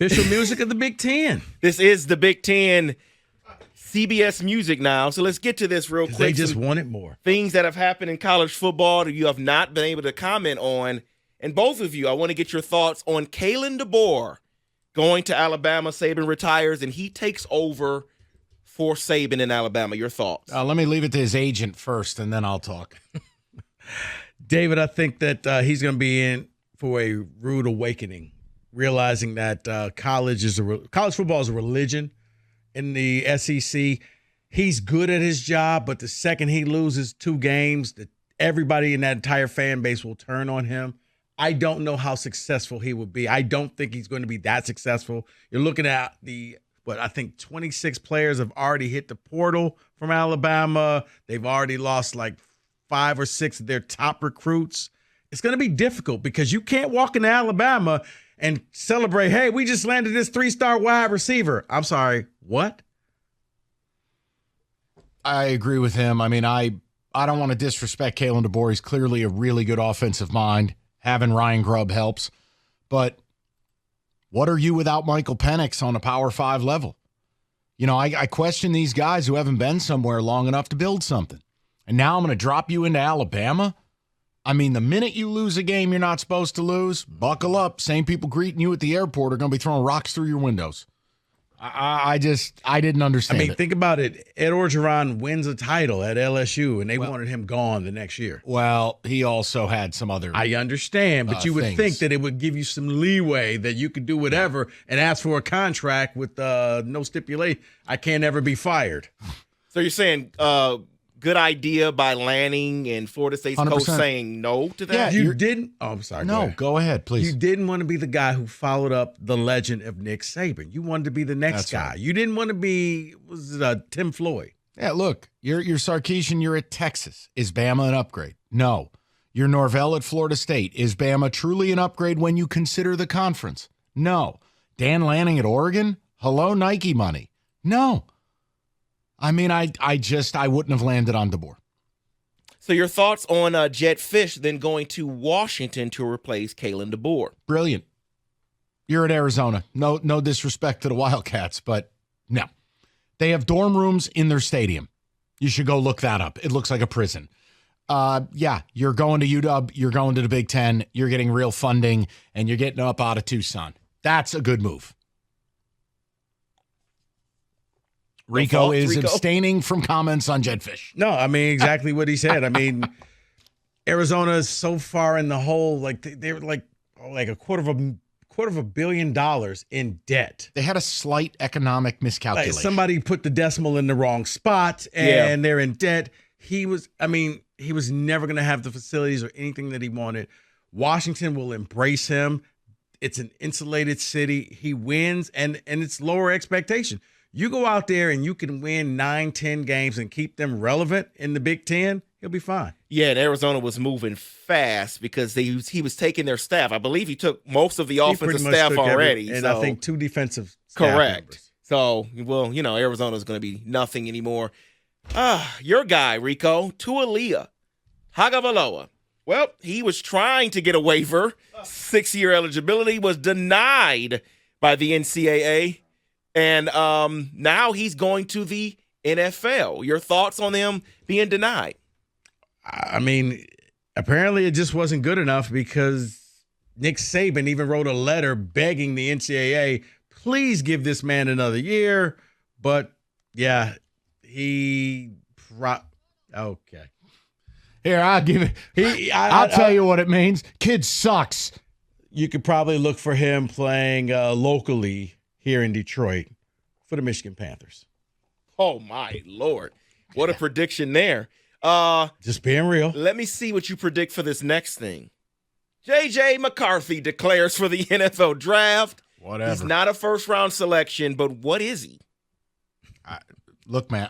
Official music of the Big Ten. This is the Big Ten CBS music now. So let's get to this real quick. They just wanted more. Things that have happened in college football that you have not been able to comment on. And both of you, I want to get your thoughts on Kalen DeBoer going to Alabama. Saban retires, and he takes over for Saban in Alabama. Your thoughts? Let me leave it to his agent first, and then I'll talk. David, I think that he's going to be in for a rude awakening, realizing that college football is a religion in the SEC. He's good at his job, but the second he loses 2 games, everybody in that entire fan base will turn on him. I don't know how successful he will be. I don't think he's going to be that successful. You're looking at I think 26 players have already hit the portal from Alabama. They've already lost like 5 or 6 of their top recruits. It's going to be difficult because you can't walk into Alabama and celebrate, hey, we just landed this 3-star wide receiver. I'm sorry, what? I agree with him. I mean, I don't want to disrespect Kalen DeBoer. He's clearly a really good offensive mind. Having Ryan Grubb helps. But what are you without Michael Penix on a Power 5 level? You know, I question these guys who haven't been somewhere long enough to build something. And now I'm going to drop you into Alabama? I mean, the minute you lose a game you're not supposed to lose, buckle up. Same people greeting you at the airport are going to be throwing rocks through your windows. I didn't understand it. Think about it. Ed Orgeron wins a title at LSU, and they wanted him gone the next year. Well, he also had some other I understand, but you would think that it would give you some leeway that you could do whatever and ask for a contract with no stipulation. I can't ever be fired. So you're saying good idea by Lanning and Florida State's 100%. coach saying no to that? Yeah, You didn't. Oh, I'm sorry. No, go ahead, please. You didn't want to be the guy who followed up the legend of Nick Saban. You wanted to be the next That's guy. right. You didn't want to be Tim Floyd. Yeah, look, you're Sarkisian. You're at Texas. Is Bama an upgrade? No. You're Norvell at Florida State. Is Bama truly an upgrade when you consider the conference? No. Dan Lanning at Oregon? Hello, Nike money. No. I mean, I wouldn't have landed on DeBoer. So your thoughts on Jed Fish then going to Washington to replace Kalen DeBoer? Brilliant. You're at Arizona. No disrespect to the Wildcats, but no. They have dorm rooms in their stadium. You should go look that up. It looks like a prison. You're going to UW. You're going to the Big Ten. You're getting real funding, and you're getting up out of Tucson. That's a good move. Rico is abstaining from comments on Jed Fish. No, I mean exactly what he said. I mean, Arizona is so far in the hole, like they're like a quarter of $1 billion in debt. They had a slight economic miscalculation. Like somebody put the decimal in the wrong spot, and they're in debt. He was never going to have the facilities or anything that he wanted. Washington will embrace him. It's an insulated city. He wins, and it's lower expectation. You go out there and you can win 9-10 games and keep them relevant in the Big Ten, he'll be fine. Yeah, and Arizona was moving fast because he was taking their staff. I believe he took most of the offensive staff already. And I think 2 defensive staff members. So, well, Arizona's going to be nothing anymore. Your guy, Rico, Tualia Tagovailoa. Well, he was trying to get a waiver. 6-year eligibility was denied by the NCAA. And now he's going to the NFL. Your thoughts on him being denied? I mean, apparently it just wasn't good enough because Nick Saban even wrote a letter begging the NCAA, please give this man another year. But, yeah, okay. Here, I'll give it. I'll tell you what it means. Kid sucks. You could probably look for him playing locally here in Detroit for the Michigan Panthers. Oh, my Lord. What a prediction there. Just being real. Let me see what you predict for this next thing. JJ McCarthy declares for the NFL draft. Whatever. He's not a first-round selection, but what is he? Look, man,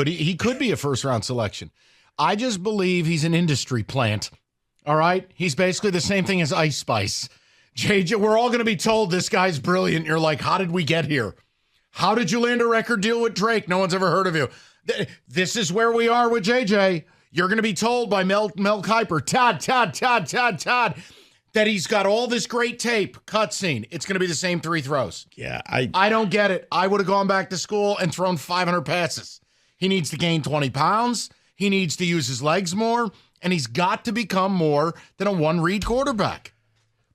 he could be a first-round selection. I just believe he's an industry plant. All right? He's basically the same thing as Ice Spice. JJ, we're all going to be told this guy's brilliant. You're like, how did we get here? How did you land a record deal with Drake? No one's ever heard of you. This is where we are with JJ. You're going to be told by Mel Kiper, Todd. that he's got all this great tape, cutscene. It's going to be the same 3 throws. Yeah, I don't get it. I would have gone back to school and thrown 500 passes. He needs to gain 20 pounds. He needs to use his legs more, and he's got to become more than a one-read quarterback.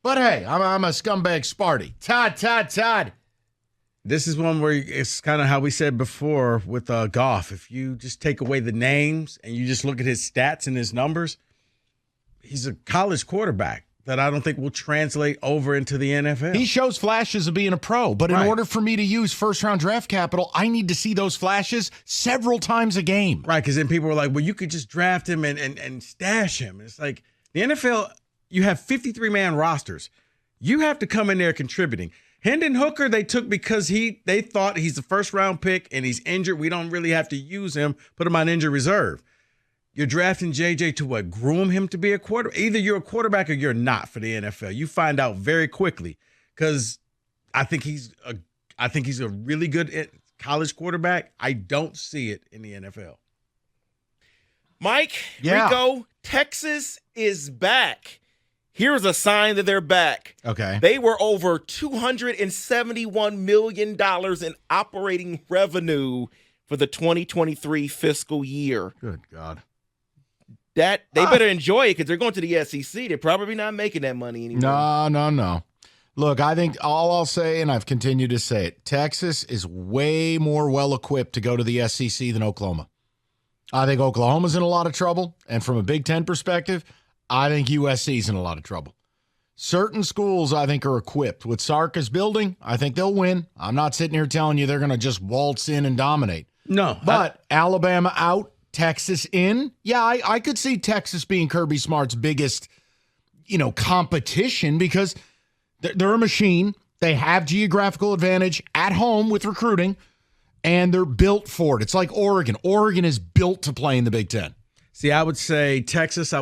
But hey, I'm a scumbag Sparty. Todd. This is one where it's kind of how we said before with Goff. If you just take away the names and you just look at his stats and his numbers, he's a college quarterback that I don't think will translate over into the NFL. He shows flashes of being a pro, but in order for me to use first-round draft capital, I need to see those flashes several times a game. Right, because then people were like, well, you could just draft him and stash him. It's like the NFL, you have 53-man rosters. You have to come in there contributing. Hendon Hooker, they took because they thought he's the first-round pick and he's injured. We don't really have to use him, put him on injured reserve. You're drafting JJ to groom him to be a quarterback. Either you're a quarterback or you're not for the NFL. You find out very quickly because I think he's a really good college quarterback. I don't see it in the NFL. Mike, Rico, Texas is back. Here's a sign that they're back. Okay. They were over $271 million in operating revenue for the 2023 fiscal year. Good God. That they better enjoy it because they're going to the SEC. They're probably not making that money anymore. No. Look, I think all I'll say, and I've continued to say it, Texas is way more well-equipped to go to the SEC than Oklahoma. I think Oklahoma's in a lot of trouble, and from a Big Ten perspective, I think USC's in a lot of trouble. Certain schools, I think, are equipped. With Sarkis building, I think they'll win. I'm not sitting here telling you they're going to just waltz in and dominate. No. But Alabama out, Texas in. Yeah, I could see Texas being Kirby Smart's biggest, competition because they're a machine. They have geographical advantage at home with recruiting, and they're built for it. It's like Oregon. Oregon is built to play in the Big Ten. See, I would say Texas,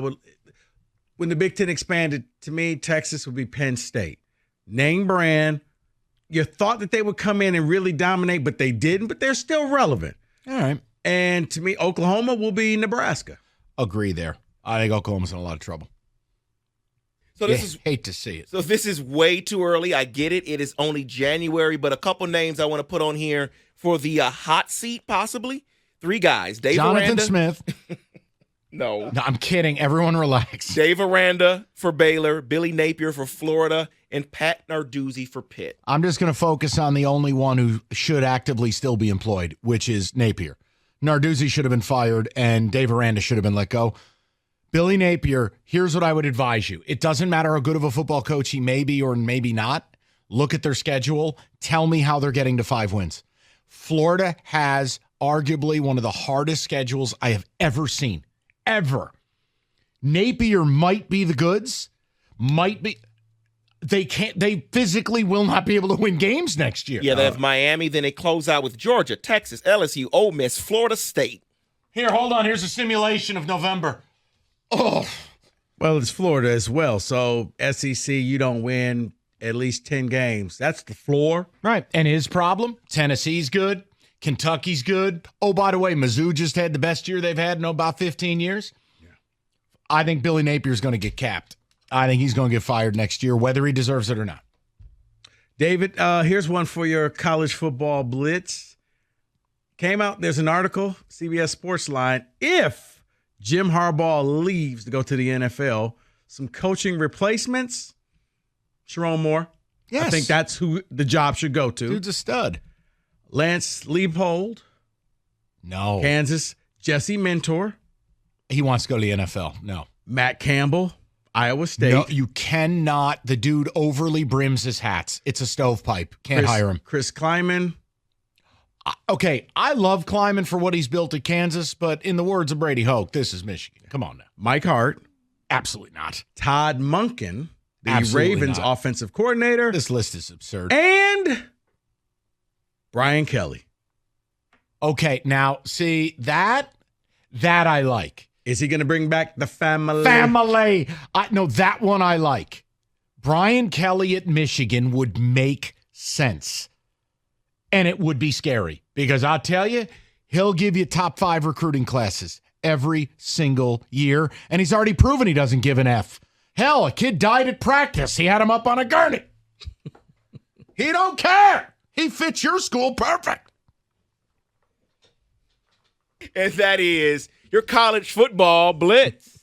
when the Big Ten expanded, to me, Texas would be Penn State. Name brand. You thought that they would come in and really dominate, but they didn't, but they're still relevant. All right. And to me, Oklahoma will be Nebraska. Agree there. I think Oklahoma's in a lot of trouble. So hate to see it. So this is way too early. I get it. It is only January, but a couple names I want to put on here for the hot seat, possibly. 3 guys. Dave Jonathan Aranda. Smith. No, I'm kidding. Everyone relax. Dave Aranda for Baylor, Billy Napier for Florida, and Pat Narduzzi for Pitt. I'm just going to focus on the only one who should actively still be employed, which is Napier. Narduzzi should have been fired, and Dave Aranda should have been let go. Billy Napier, here's what I would advise you. It doesn't matter how good of a football coach he may be or maybe not. Look at their schedule. Tell me how they're getting to 5 wins. Florida has arguably one of the hardest schedules I have ever seen. Ever. Napier might be the goods. Might be. They physically will not be able to win games next year. Yeah, they have Miami, then they close out with Georgia, Texas, LSU, Ole Miss, Florida State. Here, hold on. Here's a simulation of November. Oh. Well, it's Florida as well. So SEC, you don't win at least 10 games. That's the floor. Right. And his problem, Tennessee's good. Kentucky's good. Oh, by the way, Mizzou just had the best year they've had in about 15 years. Yeah. I think Billy Napier's going to get capped. I think he's going to get fired next year, whether he deserves it or not. David, here's one for your college football blitz. Came out, there's an article, CBS Sports Line. If Jim Harbaugh leaves to go to the NFL, some coaching replacements. Sharon Moore. Yes. I think that's who the job should go to. Dude's a stud. Lance Leipold. No. Kansas. Jesse Mentor. He wants to go to the NFL. No. Matt Campbell. Iowa State. No, you cannot. The dude overly brims his hats. It's a stovepipe. Can't hire him. Chris Kleiman. Okay, I love Kleiman for what he's built at Kansas, but in the words of Brady Hoke, this is Michigan. Come on now. Mike Hart. Absolutely not. Todd Monken, the Absolutely Ravens not. offensive coordinator. This list is absurd. And Brian Kelly. Okay, now, see, that I like. Is he going to bring back the family? Family. No, that one I like. Brian Kelly at Michigan would make sense. And it would be scary because I'll tell you, he'll give you top 5 recruiting classes every single year. And he's already proven he doesn't give an F. Hell, a kid died at practice. He had him up on a gurney. He don't care. He fits your school perfect. And that is your college football blitz.